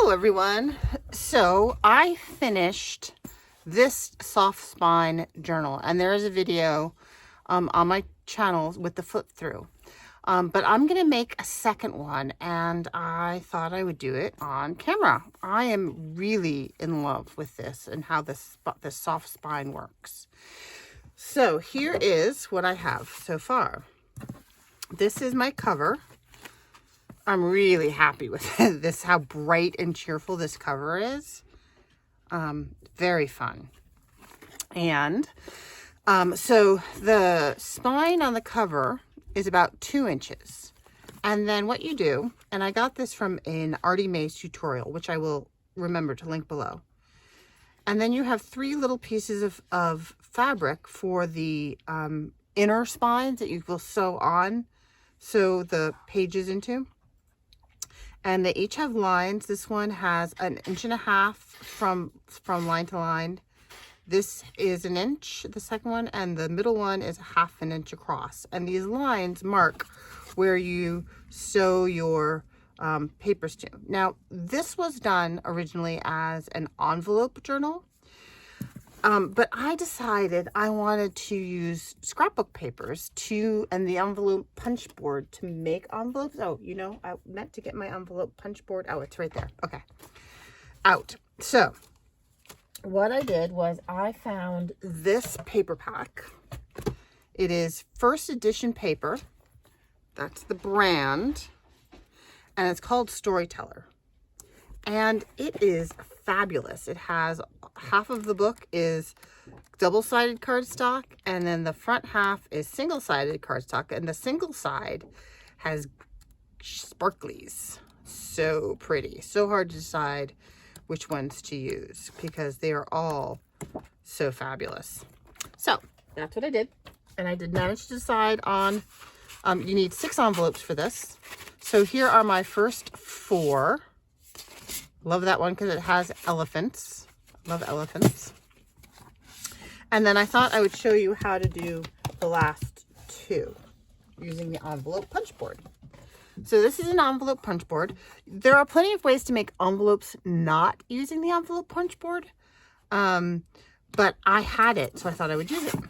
Hello everyone. So I finished this soft spine journal, and there is a video on my channel with the flip through. But I'm gonna make a second one, and I thought I would do it on camera. I am really in love with this and how this soft spine works. So here is what I have so far. This is my cover. I'm really happy with this, how bright and cheerful this cover is. Very fun. And so the spine on the cover is about 2 inches. And then what you do, and I got this from an Artie Mae's tutorial, which I will remember to link below. And then you have 3 little pieces of fabric for the inner spines that you will sew the pages into. And they each have lines. This one has 1.5 inches from line to line. This is 1 inch, the second one, and the middle one is 1/2 inch across. And these lines mark where you sew your papers to. Now, this was done originally as an envelope journal, but I decided I wanted to use scrapbook papers and the envelope punch board to make envelopes. Oh, you know, I meant to get my envelope punch board. Oh, it's right there. Okay. Out. So what I did was I found this paper pack. It is first edition paper. That's the brand. And it's called Storyteller. And it is fabulous. It has half of the book is double-sided cardstock, and then the front half is single-sided cardstock, and the single side has sparklies. So pretty. So hard to decide which ones to use because they are all so fabulous. So that's what I did, and I did manage to decide on you need 6 envelopes for this. So here are my first 4. Love that one because it has elephants. Love elephants. And then I thought I would show you how to do the last 2 using the envelope punch board. So this is an envelope punch board. There are plenty of ways to make envelopes not using the envelope punch board. But I had it, so I thought I would use it.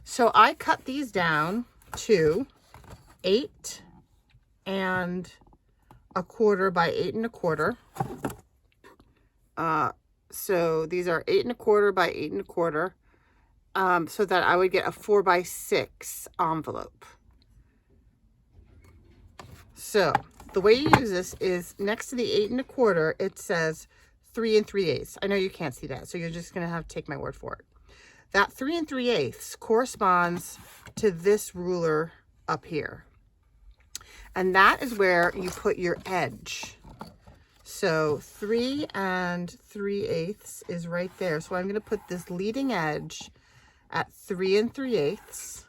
So I cut these down to 8 1/4 by 8 1/4. So these are 8 1/4 by 8 1/4, so that I would get a 4 by 6 envelope. So the way you use this is next to the 8 1/4, it says 3 3/8. I know you can't see that, so you're just going to have to take my word for it. That 3 3/8 corresponds to this ruler up here. And that is where you put your edge. So 3 3/8 is right there. So I'm going to put this leading edge at 3 3/8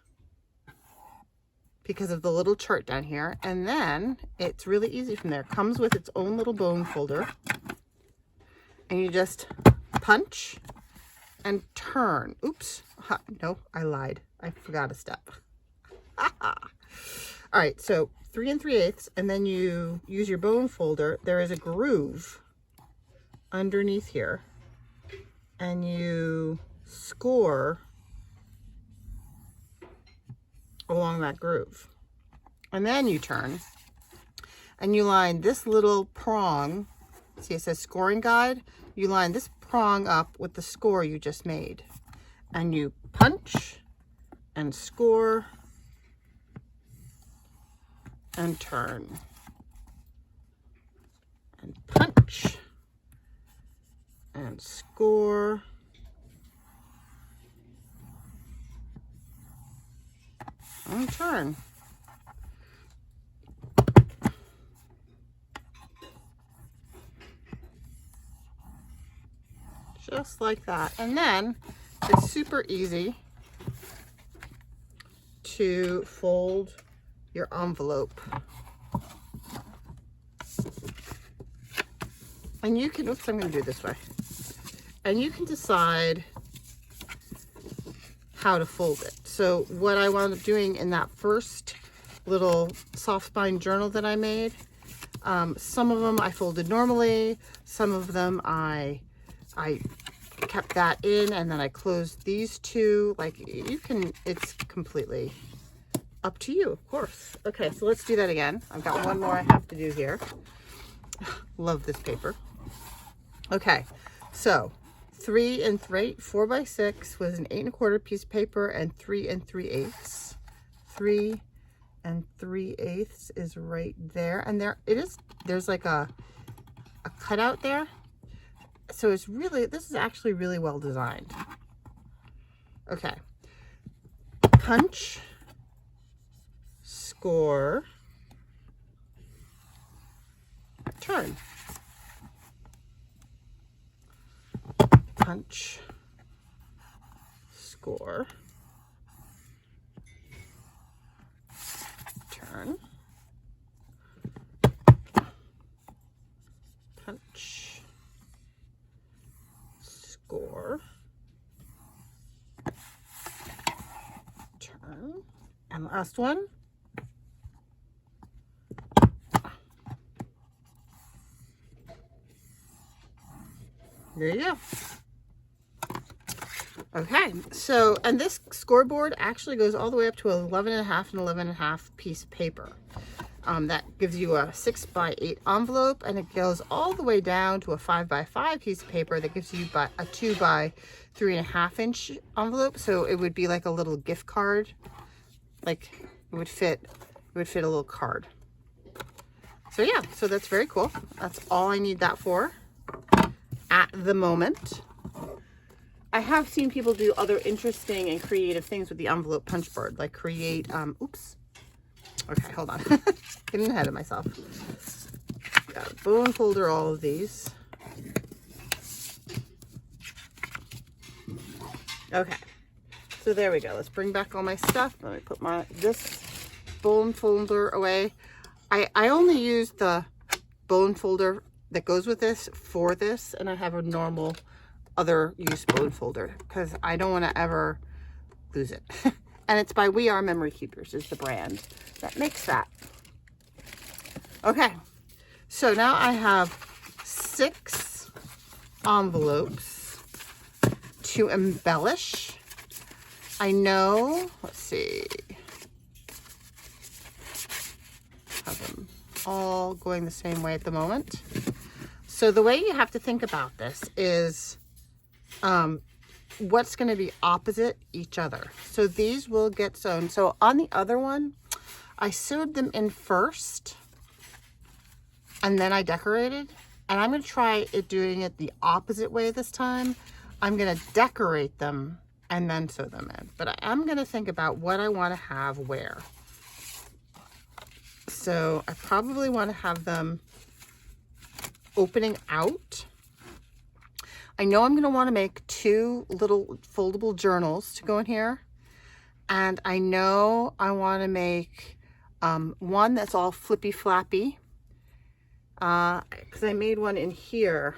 because of the little chart down here. And then it's really easy from there. It comes with its own little bone folder. And you just punch and turn. Oops. No, I lied. I forgot a step. All right, so 3 3/8, and then you use your bone folder. There is a groove underneath here, and you score along that groove. And then you turn, and you line this little prong. See, it says scoring guide. You line this prong up with the score you just made, and you punch and score and turn and punch and score and turn. Just like that. And then it's super easy to fold your envelope. And you can, oops, I'm going to do it this way. And you can decide how to fold it. So what I wound up doing in that first little soft spine journal that I made, Some of them I folded normally. Some of them I kept that in, and then I closed these two. Like, you can, it's completely up to you, of course. Okay, so let's do that again. I've got one more I have to do here. Love this paper. Okay, so 3 4x6 was an 8 1/4 piece of paper, and 3 3/8. 3 3/8 is right there, and there it is. There's like a cutout there, so it's really, this is actually really well designed. Okay, punch, score, turn. Punch, score, turn, punch, score, turn, and last one. There you go. Okay, so, and this scoreboard actually goes all the way up to 11 1/2 and 11 1/2 piece of paper. That gives you a 6 by 8 envelope, and it goes all the way down to a 5 by 5 piece of paper that gives you a 2 by 3 1/2 inch envelope. So it would be like a little gift card. Like, it would fit a little card. So yeah, so that's very cool. That's all I need that for at the moment. I have seen people do other interesting and creative things with the envelope punch board, like create, oops. Okay, hold on. Getting ahead of myself. Got a bone folder, all of these. Okay, so there we go. Let's bring back all my stuff. Let me put this bone folder away. I only use the bone folder that goes with this for this, and I have a normal other use bone folder because I don't want to ever lose it. And it's by We Are Memory Keepers is the brand that makes that. Okay, so now I have 6 envelopes to embellish. I know, let's see, have them all going the same way at the moment. So the way you have to think about this is what's going to be opposite each other. So these will get sewn. So on the other one, I sewed them in first, and then I decorated. And I'm going to try doing it the opposite way this time. I'm going to decorate them and then sew them in. But I'm going to think about what I want to have where. So I probably want to have them opening out. I know I'm going to want to make 2 little foldable journals to go in here. And I know I want to make one that's all flippy flappy. Because I made one in here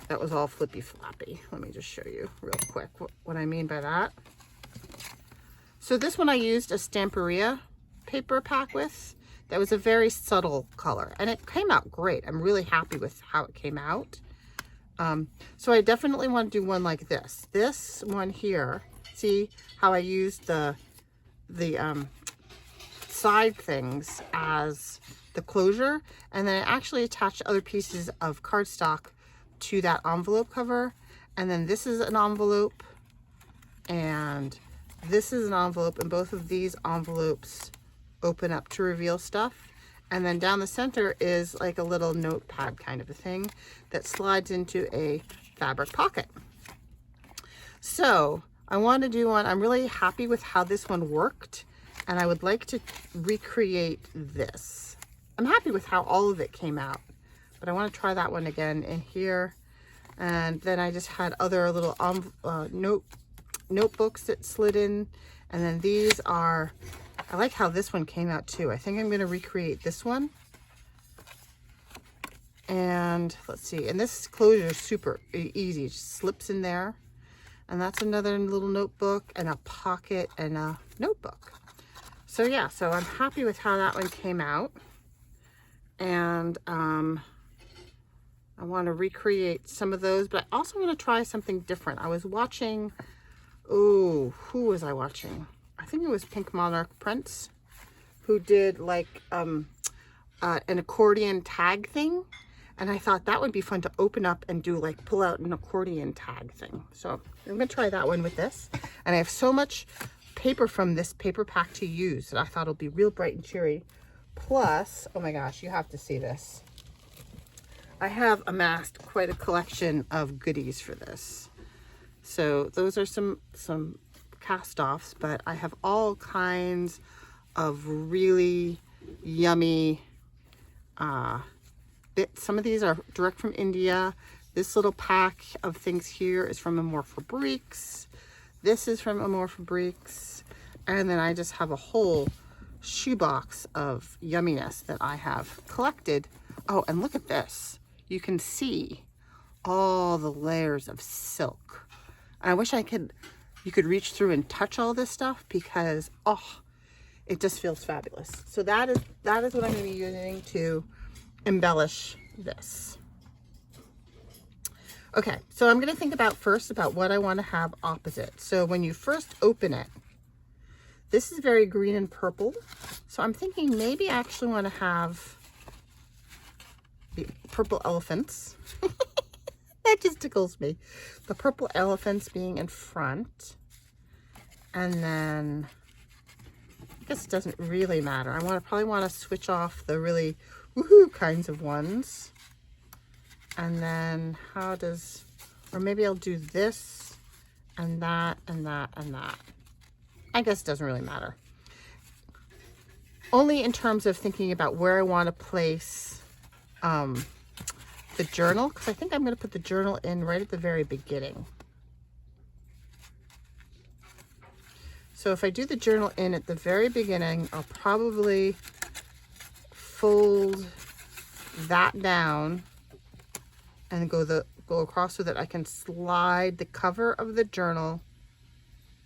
that was all flippy flappy. Let me just show you real quick what I mean by that. So this one I used a Stamperia paper pack with. That was a very subtle color, and it came out great. I'm really happy with how it came out. So I definitely want to do one like this. This one here, see how I used the side things as the closure, and then I actually attached other pieces of cardstock to that envelope cover. And then this is an envelope, and this is an envelope, and both of these envelopes open up to reveal stuff. And then down the center is like a little notepad kind of a thing that slides into a fabric pocket. So I want to do one. I'm really happy with how this one worked, and I would like to recreate this. I'm happy with how all of it came out, but I want to try that one again in here. And then I just had other little notebooks that slid in. And then these are, I like how this one came out too. I think I'm going to recreate this one. And let's see. And this closure is super easy. It just slips in there. And that's another little notebook and a pocket and a notebook. So yeah, so I'm happy with how that one came out. And I want to recreate some of those, but I also want to try something different. I was watching, oh, who was I watching? I think it was Pink Monarch Prince, who did like an accordion tag thing. And I thought that would be fun to open up and do, like pull out an accordion tag thing. So I'm going to try that one with this. And I have so much paper from this paper pack to use that I thought it'll be real bright and cheery. Plus, oh my gosh, you have to see this. I have amassed quite a collection of goodies for this. So those are some cast-offs, but I have all kinds of really yummy bits. Some of these are direct from India. This little pack of things here is from Amour Fabriques. This is from Amour Fabriques. And then I just have a whole shoebox of yumminess that I have collected. Oh, and look at this. You can see all the layers of silk. And I wish you could reach through and touch all this stuff, because, oh, it just feels fabulous. So that is what I'm going to be using to embellish this. Okay, so I'm going to think first about what I want to have opposite. So when you first open it, this is very green and purple. So I'm thinking maybe I actually want to have the purple elephants. That just tickles me. The purple elephants being in front. And then, I guess it doesn't really matter. I probably want to switch off the really woohoo kinds of ones. And then or maybe I'll do this and that and that and that. I guess it doesn't really matter. Only in terms of thinking about where I want to place the journal, because I think I'm going to put the journal in right at the very beginning. So if I do the journal in at the very beginning, I'll probably fold that down and go across so that I can slide the cover of the journal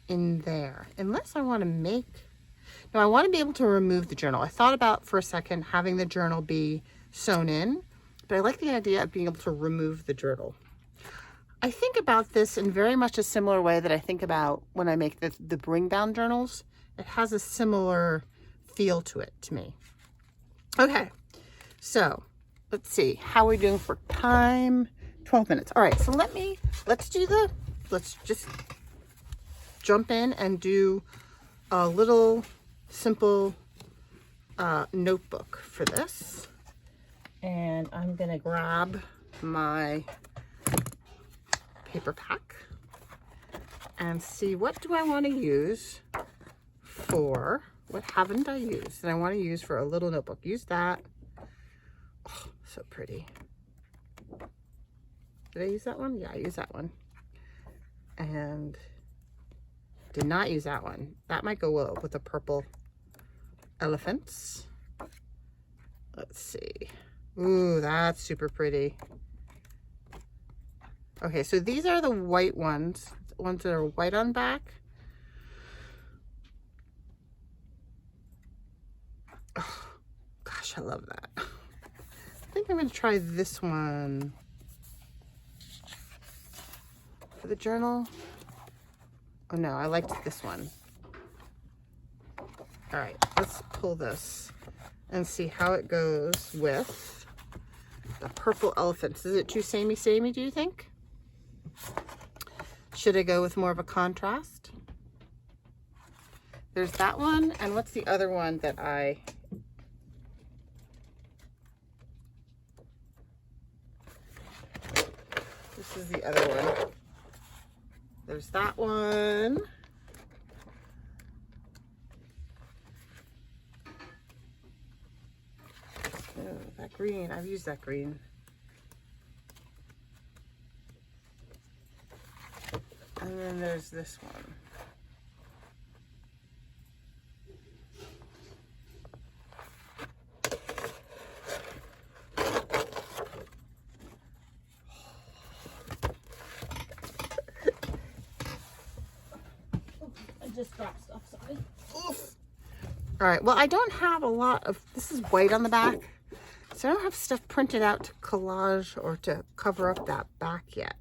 in there. Unless I want to no, I want to be able to remove the journal. I thought about for a second having the journal be sewn in, but I like the idea of being able to remove the journal. I think about this in very much a similar way that I think about when I make the bring down journals. It has a similar feel to it to me. Okay, so let's see. How are we doing for time? 12 minutes. All right, so let's just jump in and do a little simple notebook for this. And I'm gonna grab my paper pack and see, what do I want to use for, what haven't I used that I want to use for a little notebook. Use that. Oh, so pretty. Did I use that one? Yeah, I used that one. And did not use that one. That might go well with the purple elephants. Let's see. Ooh, that's super pretty. Okay, so these are the white ones that are white on back. Oh, gosh, I love that. I think I'm going to try this one for the journal. Oh no, I liked this one. All right, let's pull this and see how it goes with the purple elephants. Is it too samey, do you think? Should I go with more of a contrast? There's that one, and what's the other one that this is the other one. There's that one. Oh, that green, I've used that green. And then there's this one. I just dropped stuff, sorry. Oof. All right, well, I don't have a lot of, this is white on the back. So I don't have stuff printed out to collage or to cover up that back yet.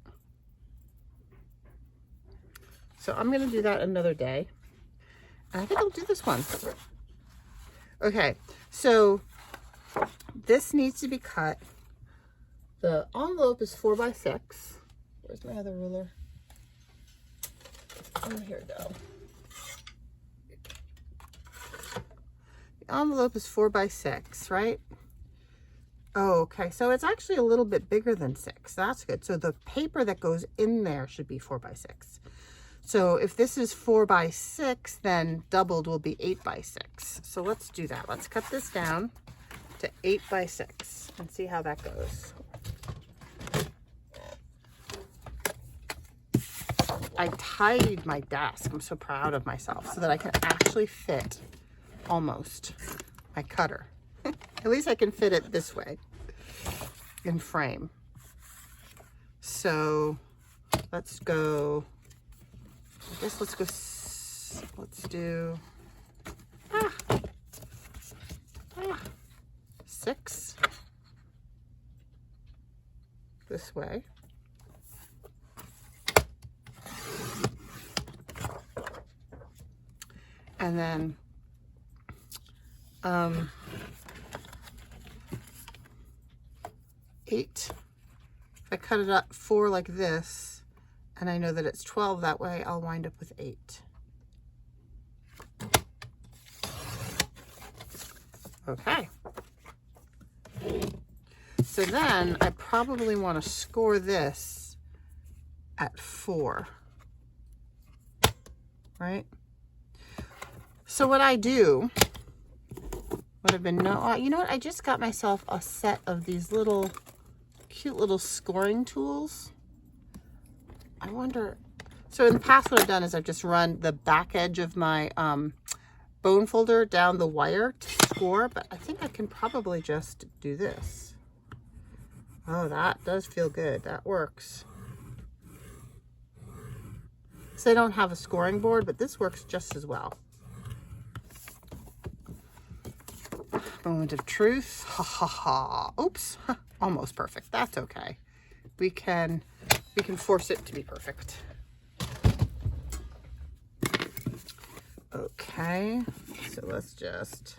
So I'm going to do that another day. And I think I'll do this one. Okay, so this needs to be cut. The envelope is 4 by 6. Where's my other ruler? Oh, here we go. The envelope is 4 by 6, right? Oh, okay. So it's actually a little bit bigger than 6. That's good. So the paper that goes in there should be 4 by 6. So if this is 4 by 6, then doubled will be 8 by 6. So let's do that. Let's cut this down to 8 by 6 and see how that goes. I tidied my desk. I'm so proud of myself so that I can actually fit almost my cutter. At least I can fit it this way in frame. So let's go, I guess let's do 6 this way. And then 8. If I cut it up 4 like this, and I know that it's 12 that way, I'll wind up with 8. Okay. So then I probably want to score this at 4. Right? So what I do, you know what? I just got myself a set of these little cute little scoring tools. I wonder, so in the past what I've done is I've just run the back edge of my bone folder down the wire to score, but I think I can probably just do this. Oh, that does feel good. That works. So they don't have a scoring board, but this works just as well. Moment of truth. Ha ha ha. Oops. Almost perfect. That's okay. We can force it to be perfect. Okay. So let's just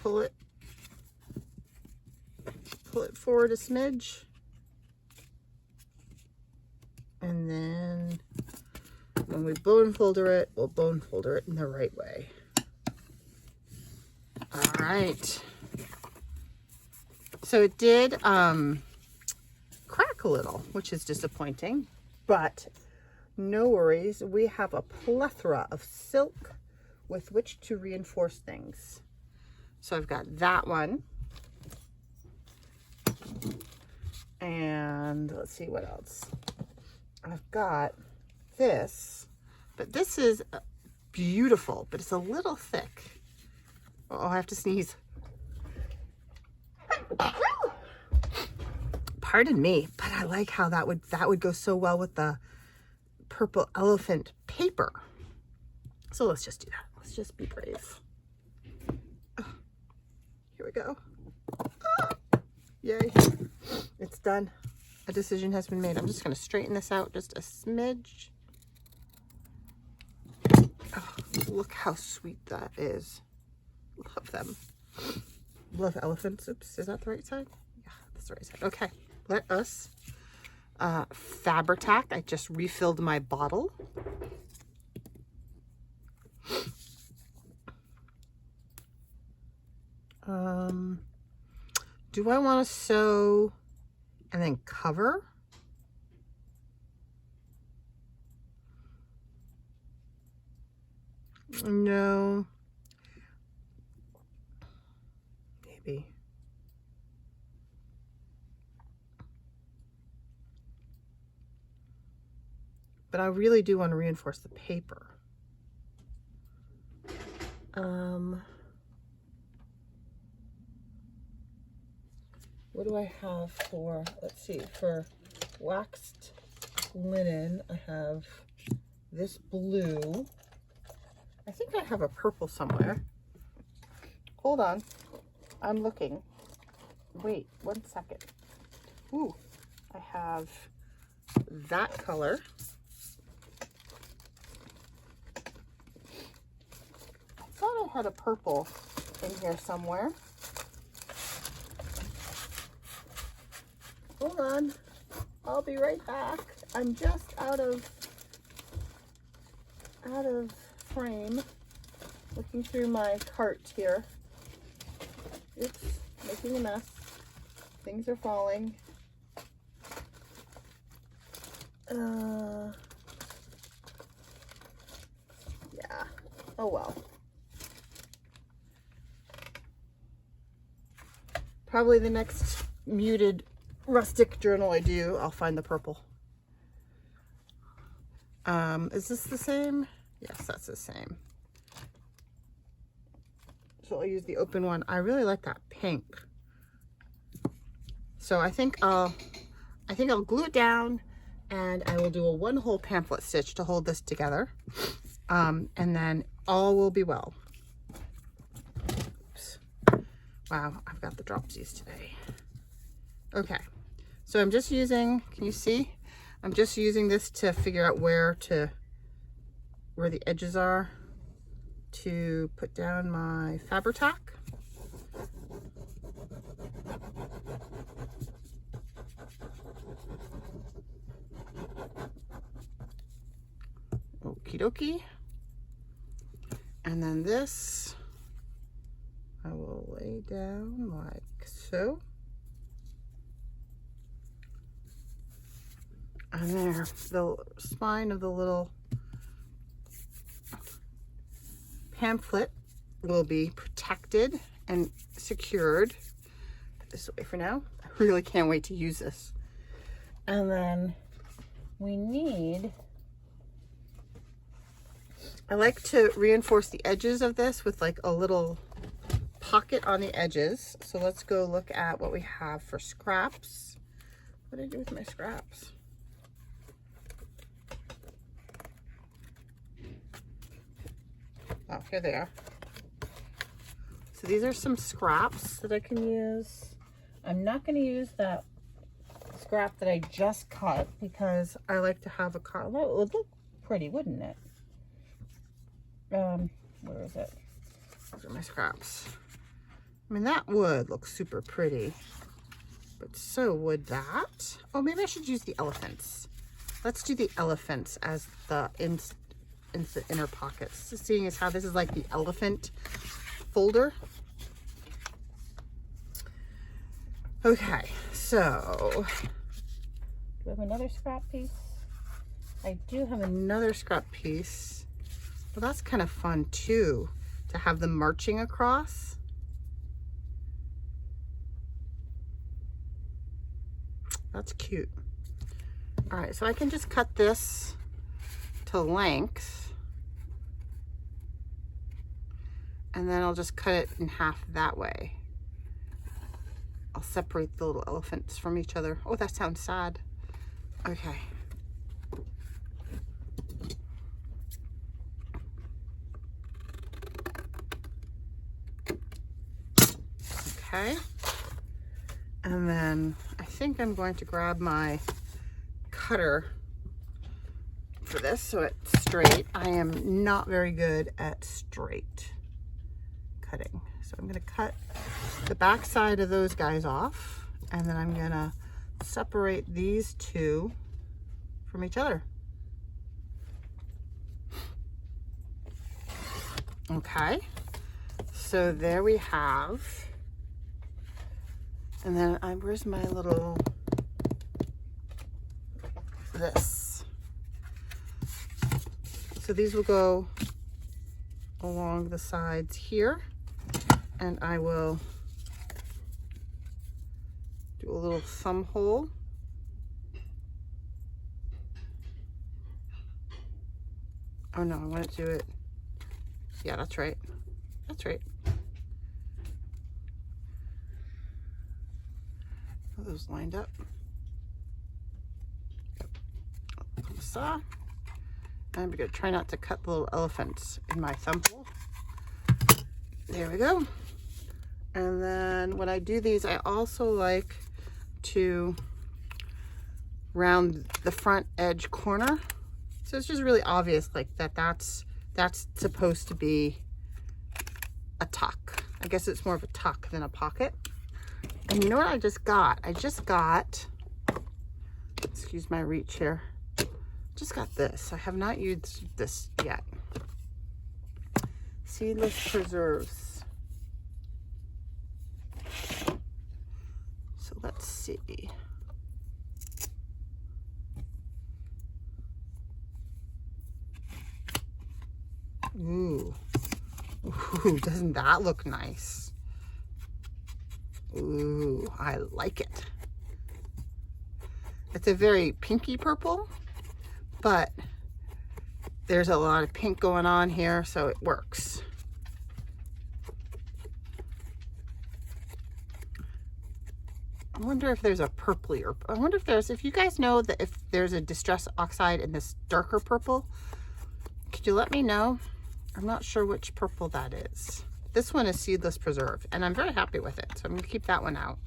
pull it forward a smidge. And then when we bone folder it, we'll bone folder it in the right way. All right. So it did crack a little, which is disappointing, but no worries. We have a plethora of silk with which to reinforce things. So I've got that one. And let's see what else. I've got this, but this is beautiful, but it's a little thick. Oh, I have to sneeze. Pardon me, but I like how that would go so well with the purple elephant paper. So let's just do that. Let's just be brave. Here we go. Yay. It's done. A decision has been made. I'm just going to straighten this out just a smidge. Oh, look how sweet that is. Love them. Love elephants. Oops, is that the right side? Yeah, that's the right side. Okay, let us Fabri-Tac. I just refilled my bottle. Do I want to sew and then cover? No. Maybe. But I really do want to reinforce the paper. What do I have for, let's see, for waxed linen, I have this blue, I think I have a purple somewhere. Hold on. I'm looking. Wait, 1 second. Ooh, I have that color. I thought I had a purple in here somewhere. Hold on. I'll be right back. I'm just out of frame, looking through my cart here. Oops, making a mess. Things are falling. Yeah. Oh well. Probably the next muted rustic journal I do, I'll find the purple. Is this the same? Yes, that's the same. So I'll use the open one. I really like that pink. So I think I'll glue it down, and I will do a 1 hole pamphlet stitch to hold this together. And then all will be well. Oops. Wow, I've got the dropsies today. Okay, so I'm just using, can you see? I'm just using this to figure out where the edges are to put down my Fabri-Tac. Okie dokie. And then this, I will lay down like so. And there, the spine of the little pamphlet will be protected and secured. Put this away for now. I really can't wait to use this. And then we need, I like to reinforce the edges of this with like a little pocket on the edges. So let's go look at what we have for scraps. What did I do with my scraps? Oh, here they are. So these are some scraps that I can use. I'm not going to use that scrap that I just cut because I like to have a cut. It would look pretty, wouldn't it? Where is it? Those are my scraps. I mean, that would look super pretty, but so would that. Oh, maybe I should use the elephants. Let's do the elephants as the into the inner pockets. Seeing as how this is like the elephant folder. Okay, so do I have another scrap piece? I do have another scrap piece. Well, that's kind of fun too, to have them marching across. That's cute. All right, so I can just cut this to length. And then I'll just cut it in half that way. I'll separate the little elephants from each other. Oh, that sounds sad. Okay. Okay. And then I think I'm going to grab my cutter for this so it's straight. I am not very good at straight cutting. So I'm going to cut the back side of those guys off, and then I'm going to separate these two from each other. Okay, so there we have, and then where's my little, this. So these will go along the sides here, and I will do a little thumb hole. Oh no, I want to do it. Yeah, that's right. That's right. Are those lined up? Yep. Comme ça. I'm going to try not to cut the little elephants in my thumb hole. There we go. And then when I do these, I also like to round the front edge corner. So it's just really obvious like that's supposed to be a tuck. I guess it's more of a tuck than a pocket. And you know what I just got? I just got, excuse my reach here, just got this. I have not used this yet. Seedless preserves. So let's see. Ooh. Ooh, doesn't that look nice? Ooh, I like it. It's a very pinky purple, but there's a lot of pink going on here, so it works. I wonder if there's a purplier. I wonder if you guys know that if there's a distress oxide in this darker purple, could you let me know? I'm not sure which purple that is. This one is Seedless Preserve, and I'm very happy with it, so I'm going to keep that one out.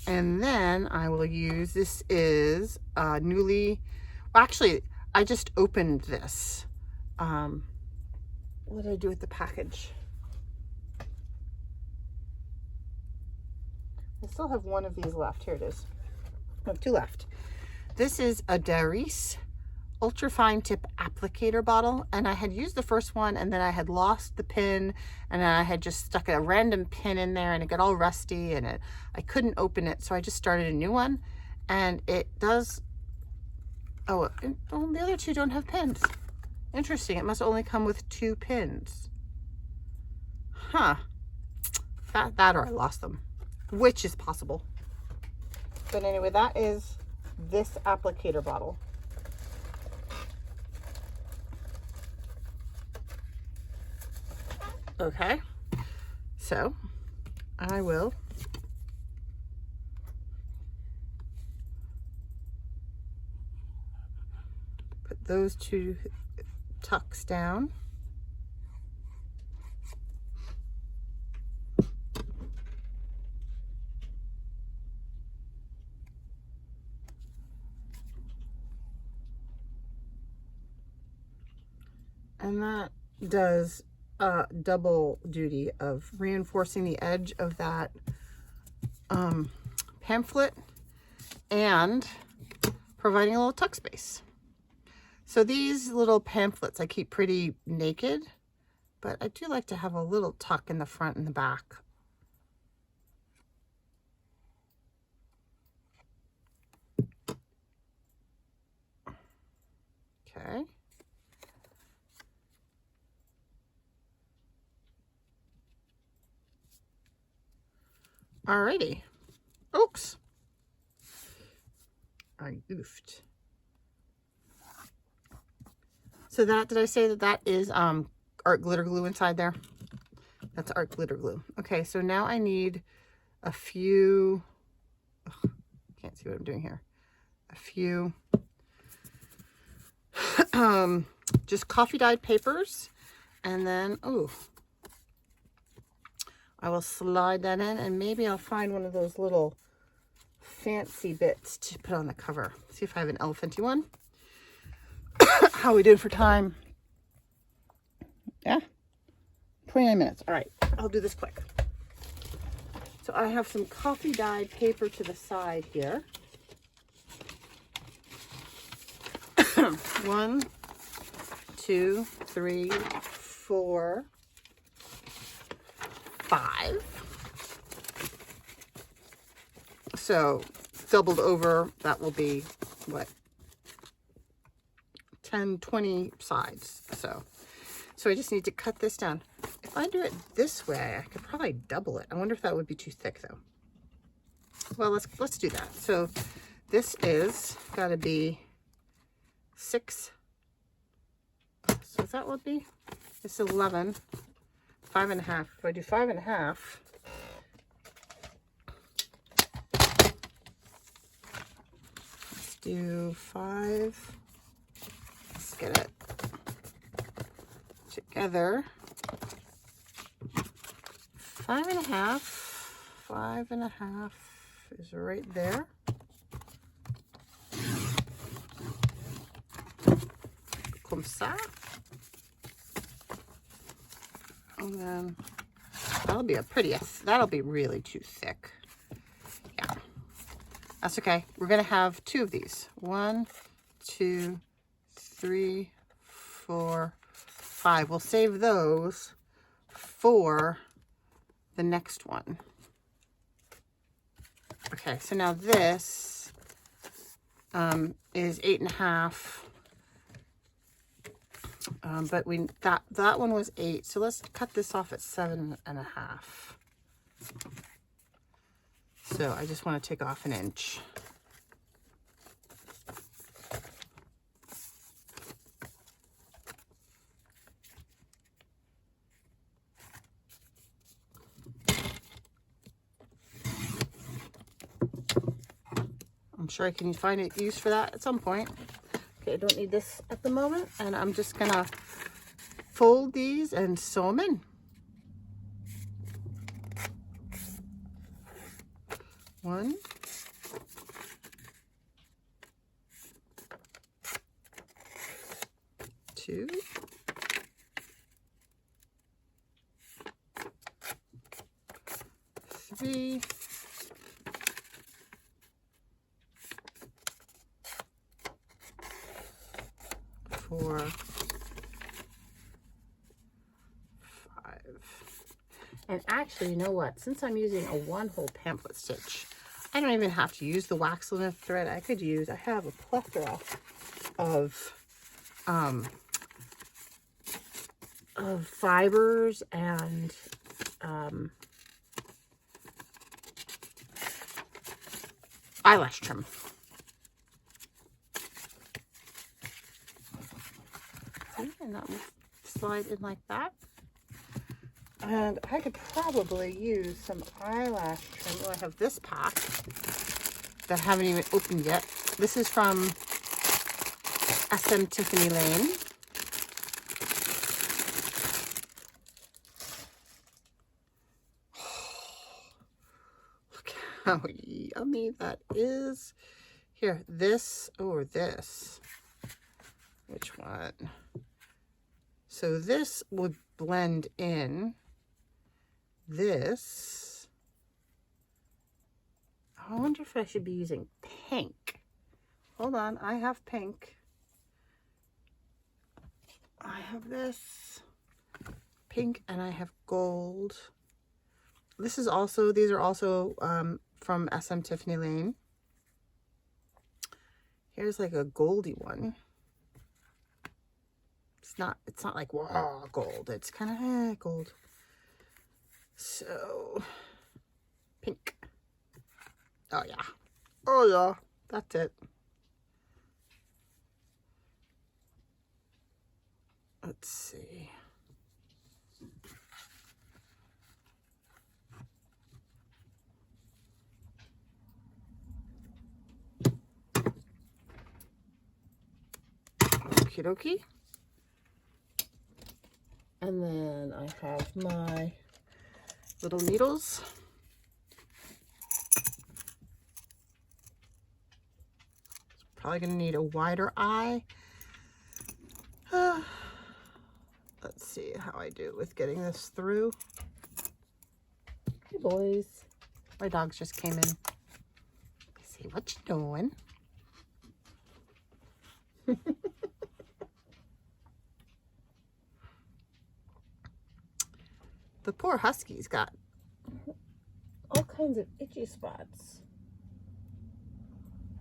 And then I will use, this is newly, well, actually, I just opened this. What did I do with the package? I still have one of these left. Here it is. I have two left. This is a Darice ultra fine tip applicator bottle, and I had used the first one and then I had lost the pin, and I had just stuck a random pin in there and it got all rusty and I couldn't open it, so I just started a new one, and it does, oh, the other two don't have pins. Interesting. It must only come with 2 pins. Huh. That or I lost them, which is possible. But anyway, that is this applicator bottle. Okay, so I will put those 2 tucks down. And that does double duty of reinforcing the edge of that pamphlet and providing a little tuck space. So these little pamphlets I keep pretty naked, but I do like to have a little tuck in the front and the back. Okay. Alrighty. Oops. I goofed. So that, did I say that is art glitter glue inside there? That's art glitter glue. Okay, so now I need a few, can't see what I'm doing here. A few just coffee dyed papers, and then, oh, I will slide that in, and maybe I'll find one of those little fancy bits to put on the cover. See if I have an elephanty one. How are we doing for time? Yeah, 29 minutes. All right, I'll do this quick. So I have some coffee dyed paper to the side here. 1, 2, 3, 4, 5. So doubled over, that will be what, 10, 20 sides. So I just need to cut this down. If I do it this way, I could probably double it. I wonder if that would be too thick though. Well, let's do that. So this is got to be 6. So that would be, it's 11. 5.5. If I do 5.5, let's do 5. Let's get it together. 5.5. 5.5 is right there. Comme ça. And then that'll be that'll be really too thick. Yeah, that's okay. We're gonna have 2 of these. 1, 2, 3, 4, 5. We'll save those for the next one. Okay, so now this is 8.5. But that one was 8, so let's cut this off at 7.5. So I just want to take off 1 inch. I'm sure I can find a use for that at some point. Okay, I don't need this at the moment, and I'm just gonna fold these and sew them in. 1, 2, 3, 4, 5. And actually, you know what? Since I'm using a 1-hole pamphlet stitch, I don't even have to use the wax limit thread. I have a plethora of fibers and eyelash trim. And that will slide in like that. And I could probably use some eyelash trim. Well, I have this pack that I haven't even opened yet. This is from SM Tiffany Lane. Look how yummy that is. Here, this or this. Which one? So this would blend in. This, I wonder if I should be using pink. Hold on, I have pink. I have this pink and I have gold. These are also from SM Tiffany Lane. Here's like a goldy one. It's not like wow gold. It's kind of gold. So pink. Oh yeah. Oh yeah. That's it. Let's see. Okie dokie. And then I have my little needles. Probably gonna need a wider eye. Let's see how I do with getting this through. Hey boys. My dogs just came in. Let's see what you doing. The poor husky's got all kinds of itchy spots.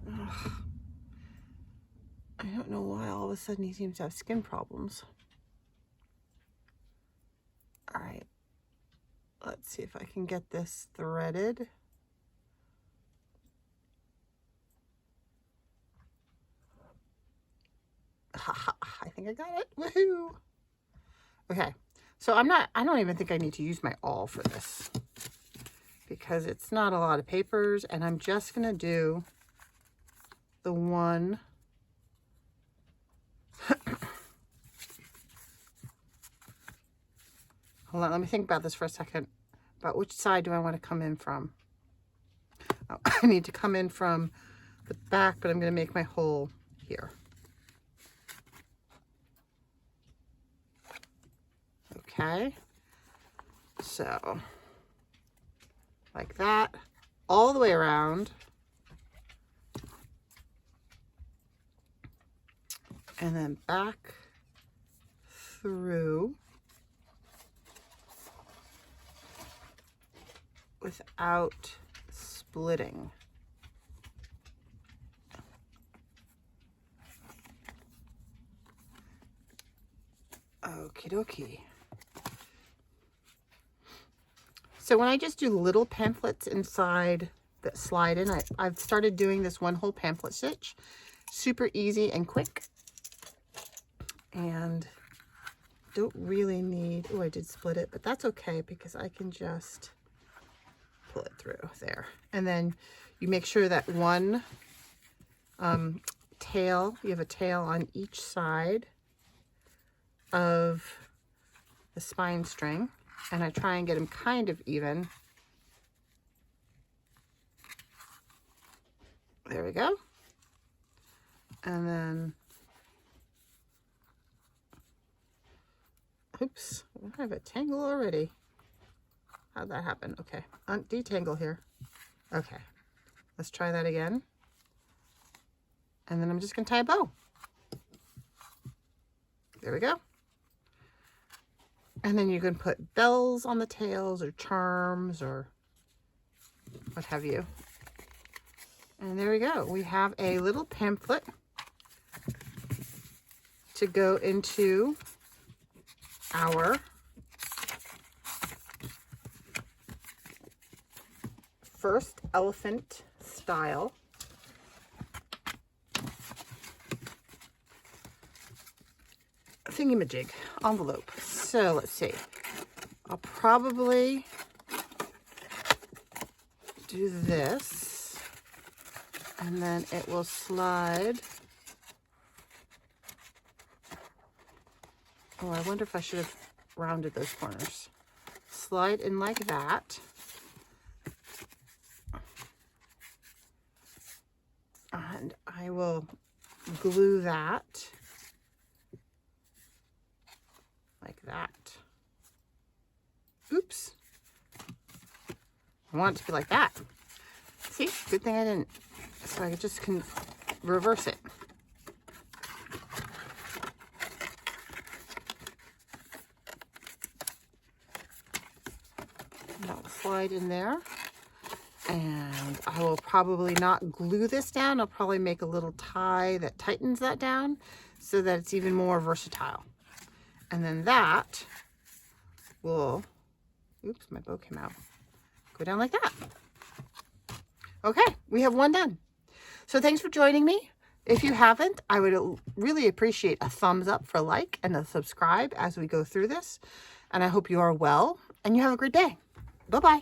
Ugh. I don't know why all of a sudden he seems to have skin problems. All right, let's see if I can get this threaded. I think I got it. Woohoo! Okay, so I don't even think I need to use my awl for this because it's not a lot of papers, and I'm just gonna do the one. Hold on, let me think about this for a second. About which side do I want to come in from? Oh, I need to come in from the back, but I'm going to make my hole here. Okay. So, like that, all the way around. And then back through without splitting. Okie dokie. So when I just do little pamphlets inside that slide in, I've started doing this one whole pamphlet stitch. Super easy and quick. And don't really need, oh, I did split it, but that's okay because I can just pull it through there. And then you make sure that one tail, you have a tail on each side of the spine string. And I try and get them kind of even. There we go. And then, oops, I have a tangle already. How'd that happen? Okay, detangle here. Okay, let's try that again. And then I'm just gonna tie a bow. There we go. And then you can put bells on the tails or charms or what have you. And there we go. We have a little pamphlet to go into our first elephant style thingamajig envelope. So let's see. I'll probably do this and then it will slide. Oh, I wonder if I should have rounded those corners. Slide in like that. And I will glue that like that. Oops. I want it to be like that. See, good thing I didn't. So I just can reverse it. That will slide in there. And I will probably not glue this down. I'll probably make a little tie that tightens that down so that it's even more versatile. And then that will, oops, my bow came out. Go down like that. Okay, we have one done. So thanks for joining me. If you haven't, I would really appreciate a thumbs up for like and a subscribe as we go through this. And I hope you are well and you have a great day. Bye-bye.